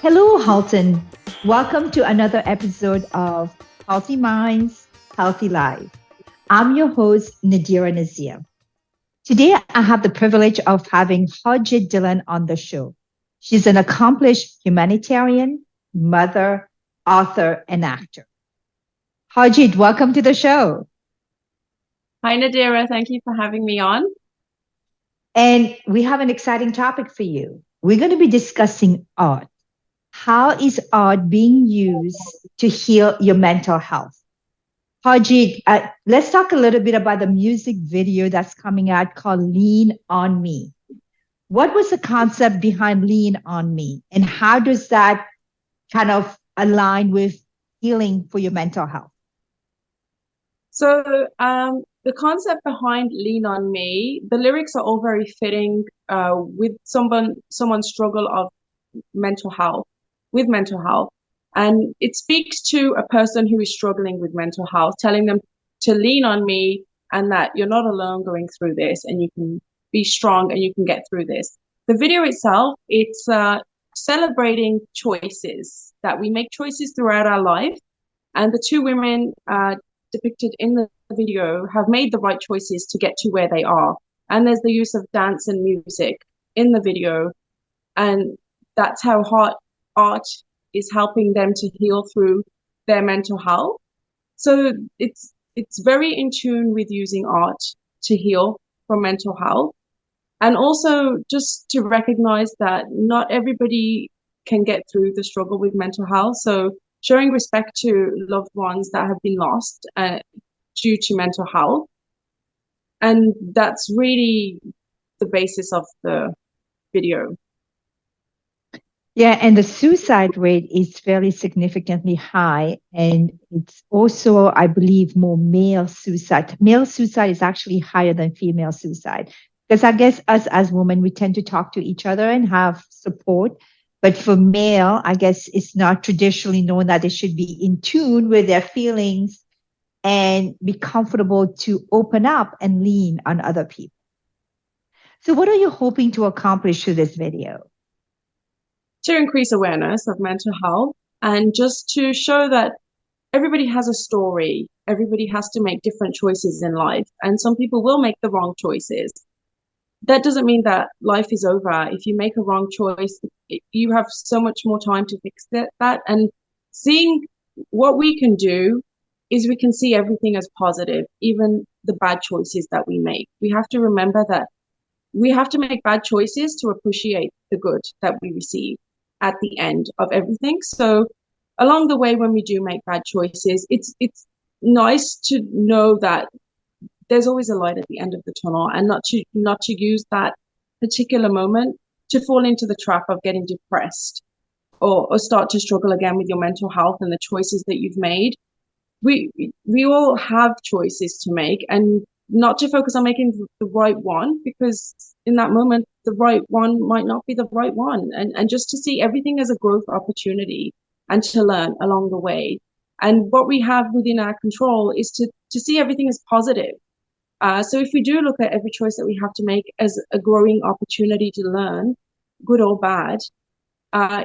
Hello, Halton. Welcome to another episode of Healthy Minds, Healthy Life. I'm your host, Nadirah. Today, I have the privilege of having Harjeet Dhillon on the show. She's an accomplished humanitarian, mother, author, and actor. Harjeet, welcome to the show. Hi, Nadirah. Thank you for having me on. And we have an exciting topic for you. We're going to be discussing art. How is art being used to heal your mental health? Harjeet, let's talk a little bit about the music video that's coming out called Lean on Me. What was the concept behind Lean on Me? And how does that kind of align with healing for your mental health? So, the concept behind Lean on Me, the lyrics are all very fitting with someone's struggle of mental health, with mental health. And it speaks to a person who is struggling with mental health, telling them to lean on me and that you're not alone going through this and you can be strong and you can get through this. The video itself, it's celebrating choices, that we make choices throughout our life. And the two women depicted in the video have made the right choices to get to where they are. And there's the use of dance and music in the video. And that's how art is helping them to heal through their mental health. So it's very in tune with using art to heal from mental health. And also just to recognize that not everybody can get through the struggle with mental health. So showing respect to loved ones that have been lost due to mental health. And that's really the basis of the video. Yeah, and the suicide rate is fairly significantly high. And it's also, I believe, more male suicide. Male suicide is actually higher than female suicide. Because I guess us as women, we tend to talk to each other and have support. But for male, I guess it's not traditionally known that they should be in tune with their feelings and be comfortable to open up and lean on other people. So, what are you hoping to accomplish through this video? To increase awareness of mental health and just to show that everybody has a story. Everybody has to make different choices in life, and some people will make the wrong choices. That doesn't mean that life is over. If you make a wrong choice, you have so much more time to fix that. And seeing what we can do is we can see everything as positive, even the bad choices that we make. We have to remember that we have to make bad choices to appreciate the good that we receive at the end of everything. So along the way, when we do make bad choices, it's nice to know that there's always a light at the end of the tunnel, and not to use that particular moment to fall into the trap of getting depressed or start to struggle again with your mental health and the choices that you've made. We all have choices to make, and not to focus on making the right one, because in that moment the right one might not be the right one, and just to see everything as a growth opportunity and to learn along the way. And what we have within our control is to see everything as positive. So if we do look at every choice that we have to make as a growing opportunity to learn, good or bad,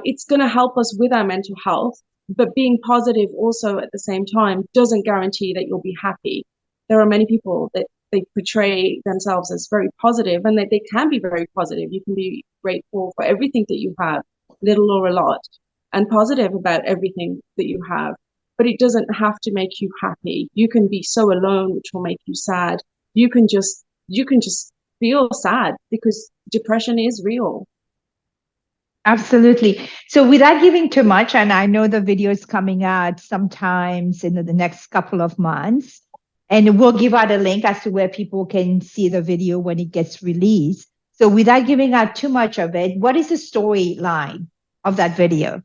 it's going to help us with our mental health. But being positive also at the same time doesn't guarantee that you'll be happy. There are many people that they portray themselves as very positive, and that they can be very positive. You can be grateful for everything that you have, little or a lot, and positive about everything that you have. But it doesn't have to make you happy. You can be so alone, which will make you sad. You can just feel sad, because depression is real. Absolutely. So without giving too much, and I know the video is coming out sometimes in the next couple of months, and we'll give out a link as to where people can see the video when it gets released. So without giving out too much of it, what is the storyline of that video?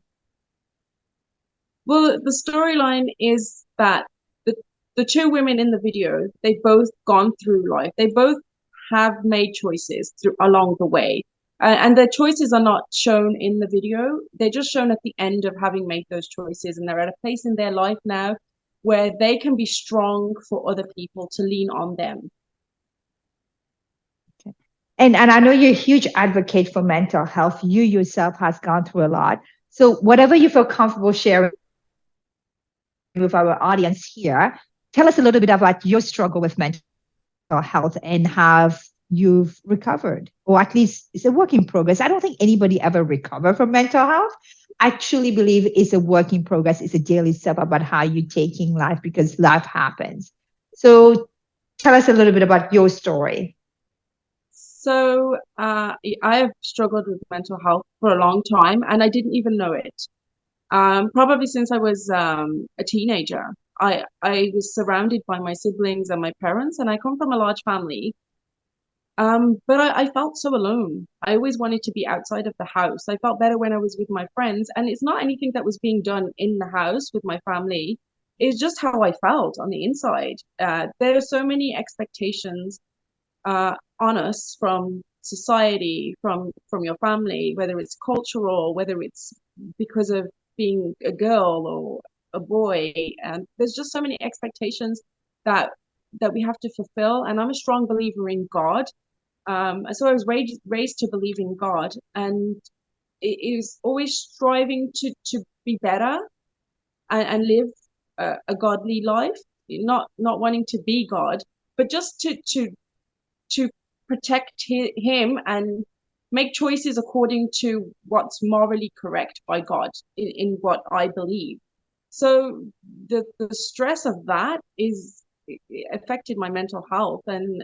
Well, the storyline is that the two women in the video, they've both gone through life. They both have made choices along the way. And their choices are not shown in the video. They're just shown at the end of having made those choices. And they're at a place in their life now where they can be strong for other people to lean on them. And I know you're a huge advocate for mental health. You yourself has gone through a lot. So whatever you feel comfortable sharing with our audience here, tell us a little bit about your struggle with mental health and how you've recovered, or at least it's a work in progress. I don't think anybody ever recover from mental health. I truly believe it's a work in progress. It's a daily step about how you're taking life because life happens. So tell us a little bit about your story. So I have struggled with mental health for a long time, and I didn't even know it. Probably since I was a teenager. I was surrounded by my siblings and my parents, and I come from a large family. But I felt so alone. I always wanted to be outside of the house. I felt better when I was with my friends, and it's not anything that was being done in the house with my family. It's just how I felt on the inside. There are so many expectations on us from society, from your family, whether it's cultural, whether it's because of being a girl or a boy, and there's just so many expectations that we have to fulfill. And I'm a strong believer in God. So I was raised to believe in God, and it is always striving to be better and live a godly life, not wanting to be God, but just to protect him and make choices according to what's morally correct by God in what I believe. So the stress of that is it affected my mental health. And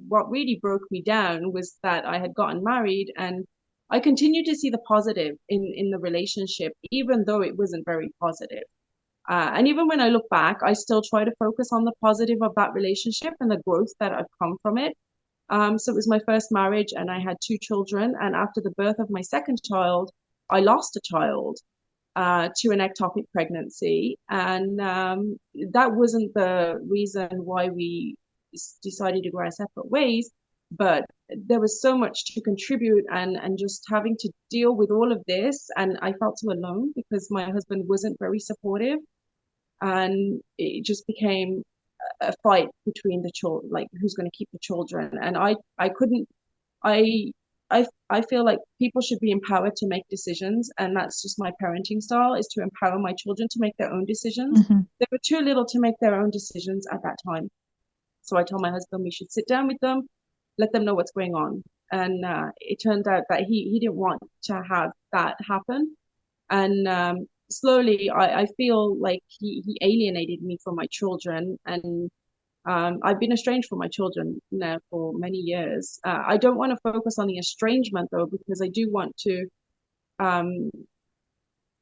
what really broke me down was that I had gotten married, and I continued to see the positive in the relationship, even though it wasn't very positive. And even when I look back, I still try to focus on the positive of that relationship and the growth that I've come from it. So it was my first marriage, and I had two children. And after the birth of my second child, I lost a child to an ectopic pregnancy. And that wasn't the reason why we decided to go our separate ways. But there was so much to contribute, and just having to deal with all of this. And I felt so alone because my husband wasn't very supportive. And it just became a fight between the children, like who's going to keep the children. And I couldn't, I, I feel like people should be empowered to make decisions, and that's just my parenting style, is to empower my children to make their own decisions. Mm-hmm. They were too little to make their own decisions at that time. So I told my husband we should sit down with them, let them know what's going on. And it turned out that he didn't want to have that happen. And slowly I feel like he alienated me from my children. And I've been estranged from my children now for many years. I don't want to focus on the estrangement though, because I do want to um,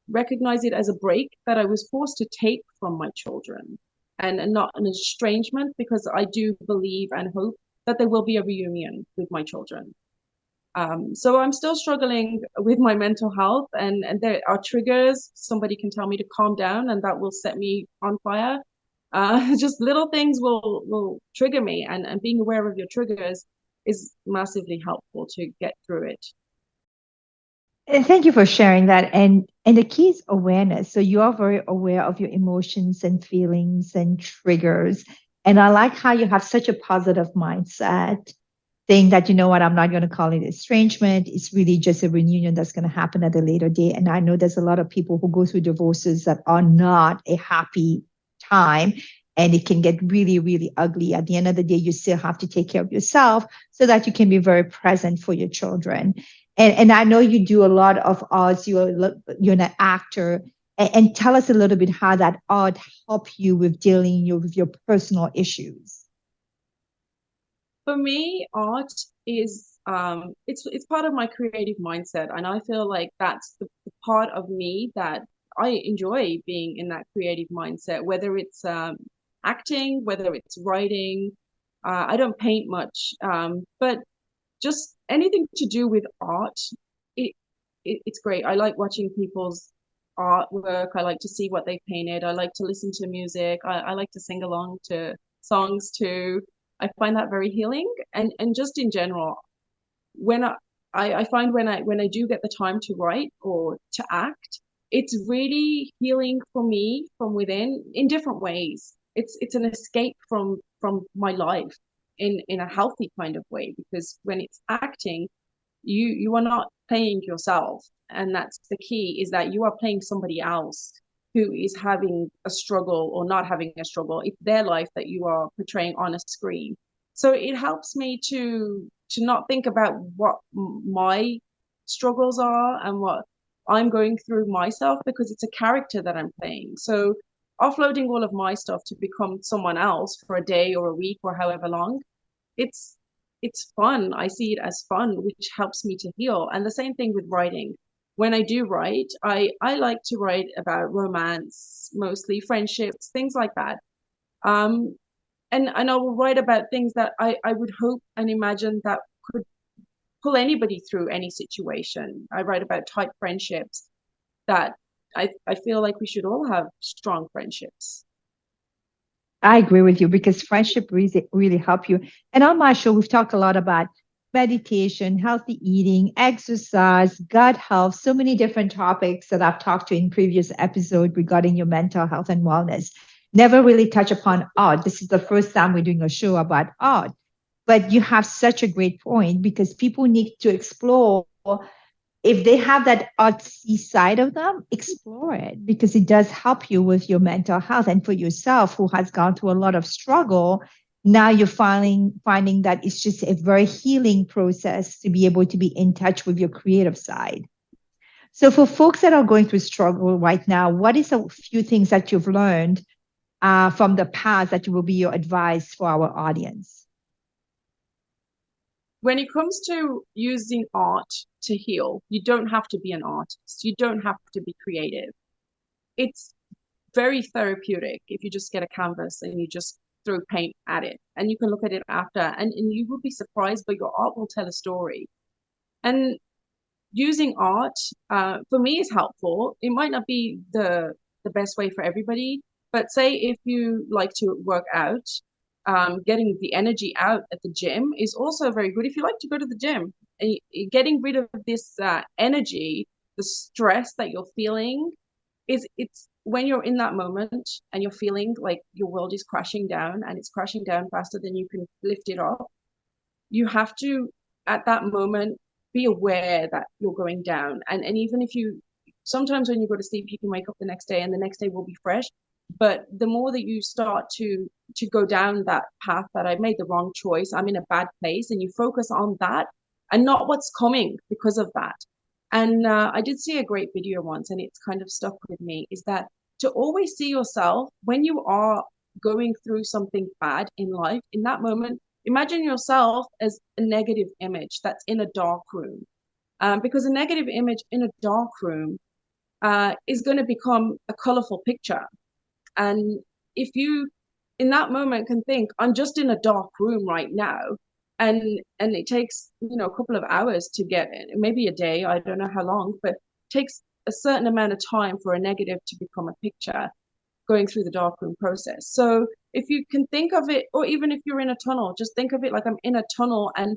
recognize it as a break that I was forced to take from my children, and not an estrangement, because I do believe and hope that there will be a reunion with my children. So I'm still struggling with my mental health, and there are triggers. Somebody can tell me to calm down, and that will set me on fire. Just little things will trigger me, and being aware of your triggers is massively helpful to get through it. And thank you for sharing that. And the key is awareness. So you are very aware of your emotions and feelings and triggers. And I like how you have such a positive mindset, saying that, you know what, I'm not going to call it estrangement. It's really just a reunion that's going to happen at a later date. And I know there's a lot of people who go through divorces that are not a happy time. And it can get really, really ugly. At the end of the day, you still have to take care of yourself so that you can be very present for your children. And I know you do a lot of arts. You're an actor, and tell us a little bit how that art helped you with dealing with your personal issues. For me, art is it's part of my creative mindset, and I feel like that's the part of me that I enjoy being in that creative mindset, whether it's acting, whether it's writing. I don't paint much, but just anything to do with art, it, it's great. I like watching people's artwork. I like to see what they painted. I like to listen to music. I like to sing along to songs too. I find that very healing. And just in general, when I find when I do get the time to write or to act, it's really healing for me from within in different ways. It's an escape from my life in a healthy kind of way, because when it's acting, you are not playing yourself, and that's the key, is that you are playing somebody else who is having a struggle or not having a struggle. It's their life that you are portraying on a screen. So it helps me to not think about what my struggles are and what I'm going through myself, because it's a character that I'm playing. So offloading all of my stuff to become someone else for a day or a week or however long, it's it's fun. I see it as fun, which helps me to heal. And the same thing with writing. When I do write, I like to write about romance, mostly friendships, things like that. Um, and I will write about things that I would hope and imagine that could pull anybody through any situation. I write about tight friendships that I feel like we should all have strong friendships. I agree with you because friendship really help you. And on my show, we've talked a lot about meditation, healthy eating, exercise, gut health, so many different topics that I've talked to in previous episode regarding your mental health and wellness. Never really touch upon art. This is the first time we're doing a show about art. But you have such a great point because people need to explore, if they have that artsy side of them, explore it because it does help you with your mental health. And for yourself, who has gone through a lot of struggle, now you're finding that it's just a very healing process to be able to be in touch with your creative side. So for folks that are going through struggle right now, what is a few things that you've learned from the past that will be your advice for our audience? When it comes to using art to heal, you don't have to be an artist. You don't have to be creative. It's very therapeutic if you just get a canvas and you just throw paint at it and you can look at it after, and you will be surprised, but your art will tell a story. And using art, for me, is helpful. It might not be the best way for everybody, but say if you like to work out, getting the energy out at the gym is also very good. If you like to go to the gym and getting rid of this energy, the stress that you're feeling, it's when you're in that moment and you're feeling like your world is crashing down and it's crashing down faster than you can lift it up. You have to, at that moment, be aware that you're going down. And even if you, sometimes when you go to sleep, you can wake up the next day and the next day will be fresh. But the more that you start to go down that path, that I've made the wrong choice, I'm in a bad place, and you focus on that and not what's coming because of that. And I did see a great video once, and it's kind of stuck with me, is that to always see yourself when you are going through something bad in life, in that moment, imagine yourself as a negative image that's in a dark room. Because a negative image in a dark room is going to become a colorful picture. And if you, in that moment, can think, I'm just in a dark room right now, and it takes, a couple of hours to get in, maybe a day, I don't know how long, but it takes a certain amount of time for a negative to become a picture going through the darkroom process. So if you can think of it, or even if you're in a tunnel, just think of it like I'm in a tunnel, and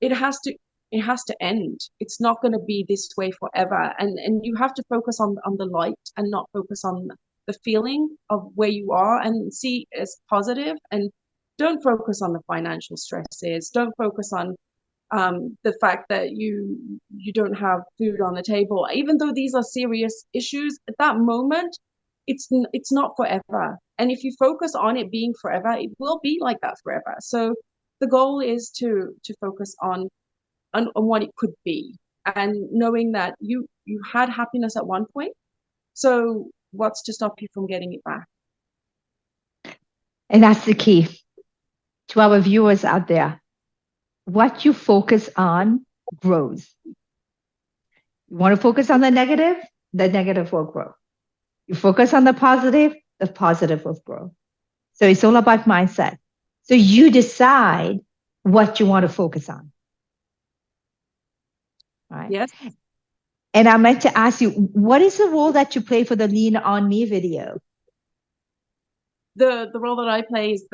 it has to it has to end. It's not going to be this way forever. And you have to focus on the light and not focus on the feeling of where you are, and see it as positive, and don't focus on the financial stresses. Don't focus on the fact that you don't have food on the table, even though these are serious issues. At that moment, it's not forever. And if you focus on it being forever, it will be like that forever. So the goal is to focus on what it could be, and knowing that you had happiness at one point. So what's to stop you from getting it back? And that's the key to our viewers out there. What you focus on grows. You want to focus on the negative will grow. You focus on the positive will grow. So it's all about mindset. So you decide what you want to focus on. Right? Yes. And I meant to ask you, what is the role that you play for the Lean On Me video? The role that I play is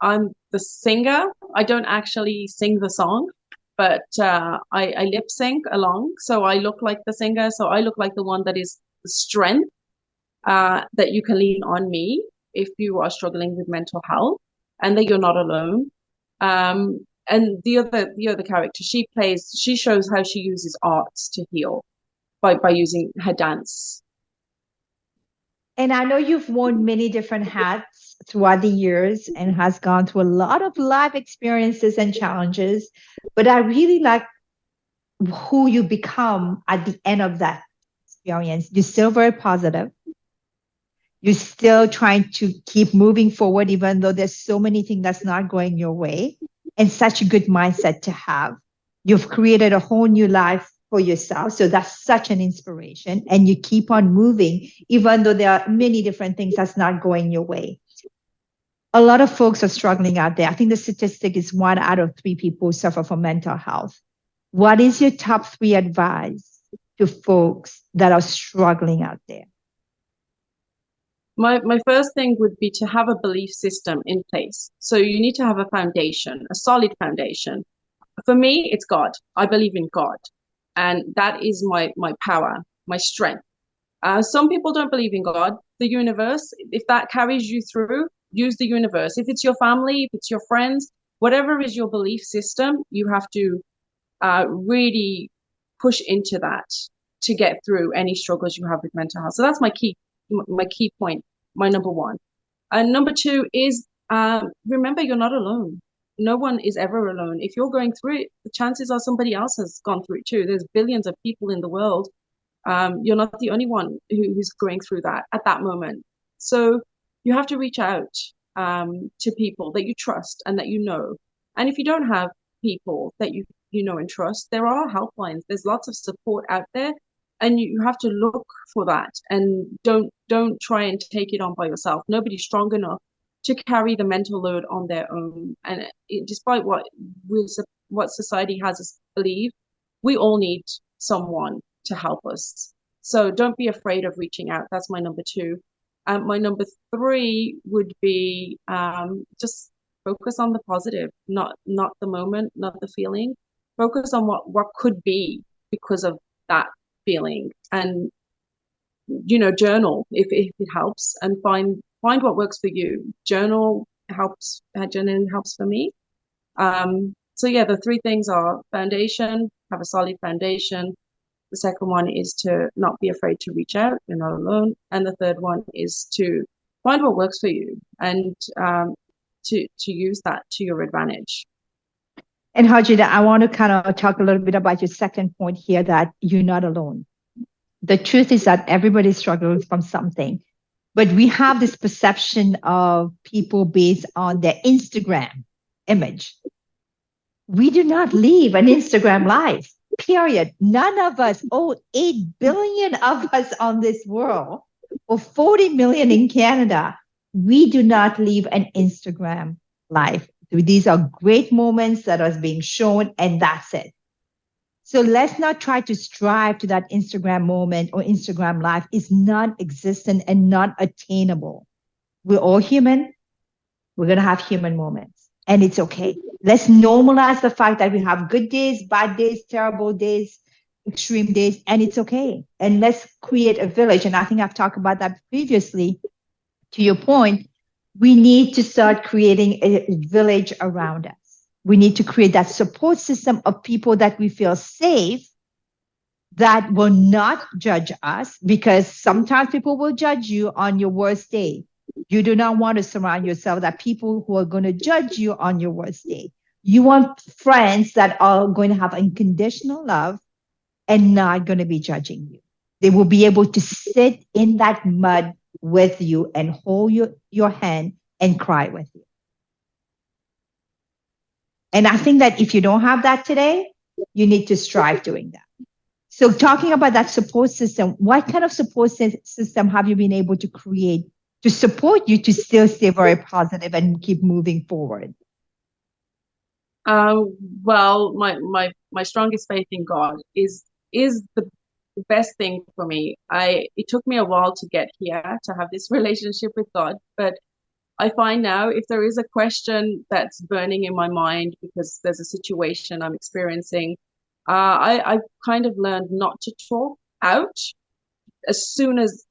I'm the singer. I don't actually sing the song, but I lip sync along. So I look like the singer. So I look like the one that is the strength that you can lean on me if you are struggling with mental health, and that you're not alone. And the other character she shows how she uses arts to heal. by using her dance. And I know you've worn many different hats throughout the years and has gone through a lot of life experiences and challenges, but I really like who you become at the end of that experience. You're still very positive. You're still trying to keep moving forward, even though there's so many things that's not going your way, and such a good mindset to have. You've created a whole new life for yourself. So that's such an inspiration. And you keep on moving, even though there are many different things that's not going your way. A lot of folks are struggling out there. I think the statistic is 1 out of 3 people suffer from mental health. What is your top 3 advice to folks that are struggling out there? My first thing would be to have a belief system in place. So you need to have a foundation, a solid foundation. For me, it's God. I believe in God. And that is my power, my strength. Some people don't believe in God. The universe, if that carries you through, use the universe. If it's your family, if it's your friends, whatever is your belief system, you have to really push into that to get through any struggles you have with mental health. So that's my key point, my number one. And number two is remember you're not alone. No one is ever alone. If you're going through it, the chances are somebody else has gone through it too. There's billions of people in the world. You're not the only one who's going through that at that moment. So you have to reach out to people that you trust and that you know. And if you don't have people that you know and trust, there are helplines. There's lots of support out there, and you have to look for that. And don't try and take it on by yourself. Nobody's strong enough to carry the mental load on their own. And despite what society has us believe, we all need someone to help us. So don't be afraid of reaching out. That's my number two. My number three would be just focus on the positive, not the moment, not the feeling. Focus on what could be because of that feeling, and journal if it helps, and find what works for you. Journaling helps for me. So yeah, the three things are foundation, have a solid foundation. The second one is to not be afraid to reach out. You're not alone. And the third one is to find what works for you, and to use that to your advantage. And Harjeet, I want to kind of talk a little bit about your second point here, that you're not alone. The truth is that everybody struggles from something, but we have this perception of people based on their Instagram image. We do not live an Instagram life, period. None of us, 8 billion of us on this world, or 40 million in Canada, we do not live an Instagram life. These are great moments that are being shown, and that's it. So let's not try to strive to that Instagram moment or Instagram life. It's non-existent and not attainable. We're all human. We're going to have human moments, and it's okay. Let's normalize the fact that we have good days, bad days, terrible days, extreme days, and it's okay. And let's create a village. And I think I've talked about that previously. To your point, we need to start creating a village around us. We need to create that support system of people that we feel safe, that will not judge us, because sometimes people will judge you on your worst day. You do not want to surround yourself with people who are going to judge you on your worst day. You want friends that are going to have unconditional love and not going to be judging you. They will be able to sit in that mud with you and hold your hand and cry with you. And I think that if you don't have that today, you need to strive doing that. So talking about that support system, what kind of support system have you been able to create to support you to still stay very positive and keep moving forward? Well, my strongest faith in God is the best thing for me. It took me a while to get here, to have this relationship with God, but I find now if there is a question that's burning in my mind because there's a situation I'm experiencing, I've kind of learned not to talk out. As soon as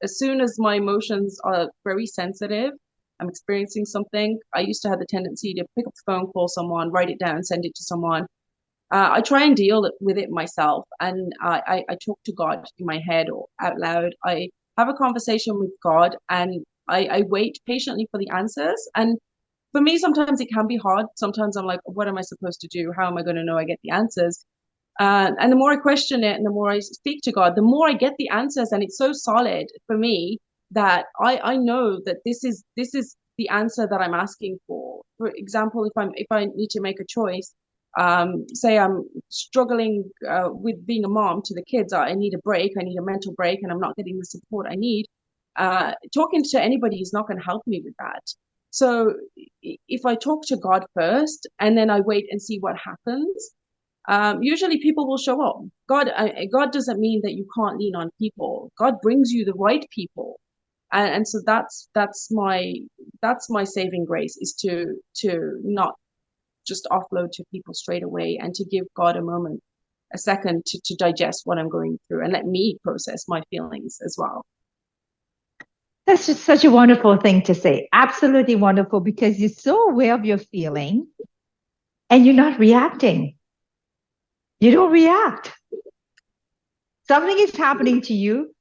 my emotions are very sensitive, I'm experiencing something, I used to have the tendency to pick up the phone, call someone, write it down, send it to someone. I try and deal with it myself, and I talk to God in my head or out loud. I have a conversation with God, and I wait patiently for the answers. And for me, sometimes it can be hard. Sometimes I'm like, what am I supposed to do? How am I going to know I get the answers? And the more I question it and the more I speak to God, the more I get the answers. And it's so solid for me that I know that this is the answer that I'm asking for. For example, if I need to make a choice, say I'm struggling with being a mom to the kids, I need a break, I need a mental break, and I'm not getting the support I need. Talking to anybody is not going to help me with that. So if I talk to God first and then I wait and see what happens, usually people will show up. God doesn't mean that you can't lean on people. God brings you the right people, and so that's my saving grace, is to not just offload to people straight away, and to give God a moment, a second to digest what I'm going through and let me process my feelings as well. That's just such a wonderful thing to say. Absolutely wonderful, because you're so aware of your feeling and you're not reacting. You don't react. Something is happening to you.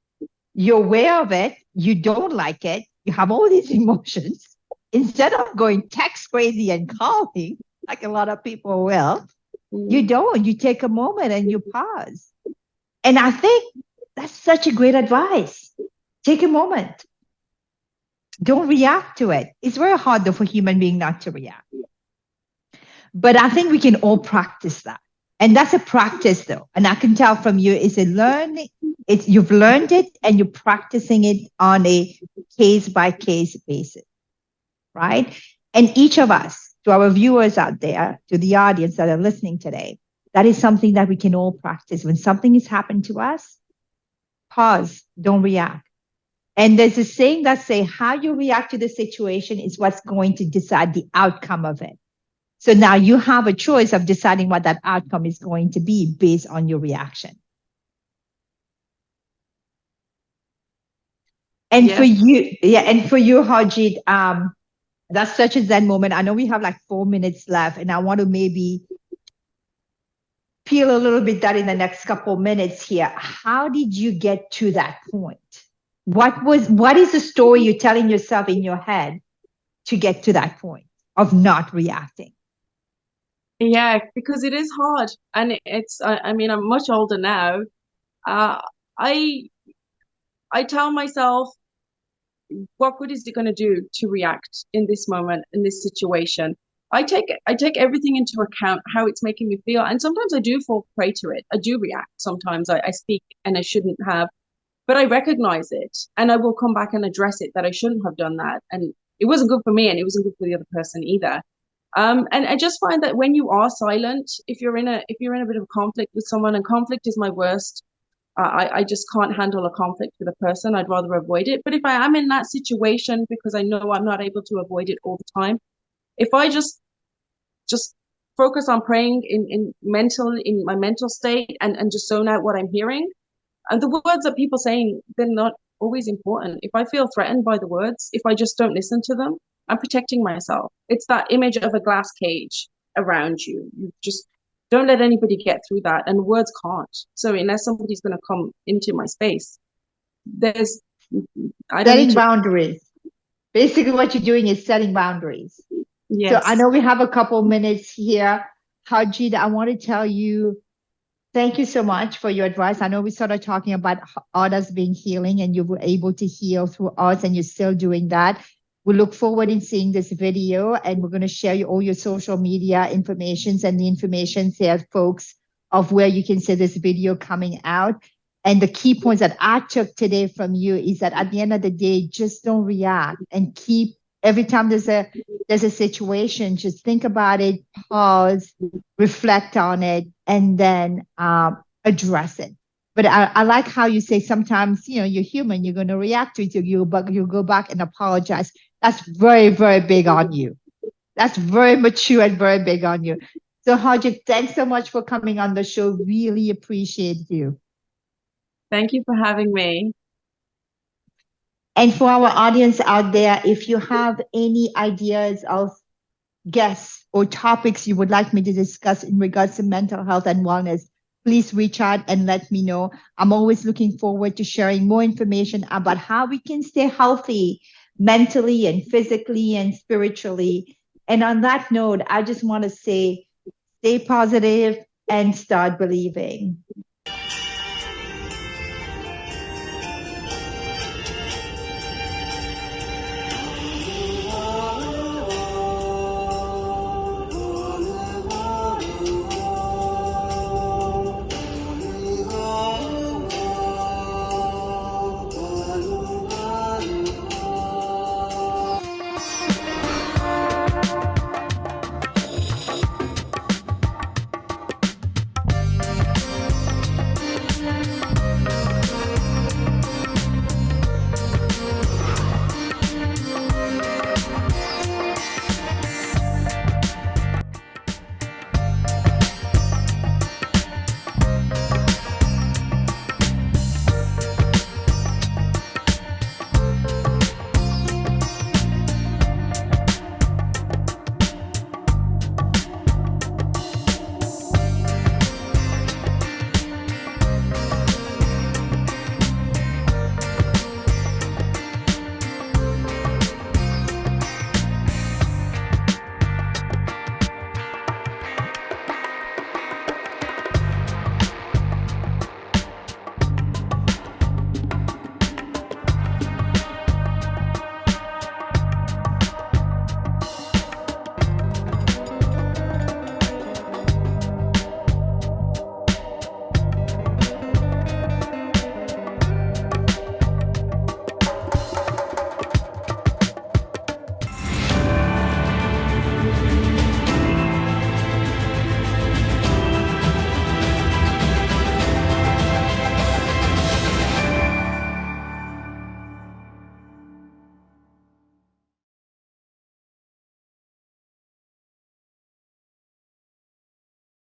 You're aware of it. You don't like it. You have all these emotions. Instead of going text crazy and calling, like a lot of people will, you don't. You take a moment and you pause. And I think that's such a great advice. Take a moment. Don't react to it. It's very hard, though, for human being not to react. But I think we can all practice that. And that's a practice, though. And I can tell from you, it's a learning. You've learned it and you're practicing it on a case by case basis, right? And each of us, to our viewers out there, to the audience that are listening today, that is something that we can all practice. When something has happened to us, pause, don't react. And there's a saying that say how you react to the situation is what's going to decide the outcome of it. So now you have a choice of deciding what that outcome is going to be based on your reaction. And yes. For you, Harjeet, that's such a Zen moment. I know we have like 4 minutes left, and I want to maybe peel a little bit that in the next couple of minutes here. How did you get to that point? What is the story you're telling yourself in your head to get to that point of not reacting? Yeah, because it is hard, and I mean, I'm much older now. I tell myself, what good is it going to do to react in this moment, in this situation? I take everything into account, how it's making me feel, and sometimes I do fall prey to it. I do react. Sometimes I speak and I shouldn't have, but I recognize it, and I will come back and address it, that I shouldn't have done that, and it wasn't good for me, and it wasn't good for the other person either. And I just find that when you are silent, if you're in a bit of conflict with someone, and conflict is my worst, I just can't handle a conflict with a person. I'd rather avoid it. But if I am in that situation, because I know I'm not able to avoid it all the time, if I just focus on praying in my mental state, and just zone out what I'm hearing, and the words that people saying, they're not always important. If I feel threatened by the words, if I just don't listen to them, I'm protecting myself. It's that image of a glass cage around you. You just don't let anybody get through that, and words can't. So unless somebody's going to come into my space, I don't setting boundaries. Basically, what you're doing is setting boundaries. Yes. So I know we have a couple minutes here. Harjeet, I want to tell you, thank you so much for your advice. I know we started talking about others being healing, and you were able to heal through us, and you're still doing that. We look forward in seeing this video, and we're going to share all your social media information and the information there, folks, of where you can see this video coming out. And the key points that I took today from you is that at the end of the day, just don't react, and keep, every time there's a situation, just think about it, pause, reflect on it, and then address it. But I like how you say sometimes, you're human, you're going to react to it, you go back and apologize. That's very, very big on you. That's very mature and very big on you. So Harjeet, thanks so much for coming on the show. Really appreciate you. Thank you for having me. And for our audience out there, if you have any ideas of guests or topics you would like me to discuss in regards to mental health and wellness, please reach out and let me know. I'm always looking forward to sharing more information about how we can stay healthy mentally and physically and spiritually. And on that note, I just want to say stay positive and start believing.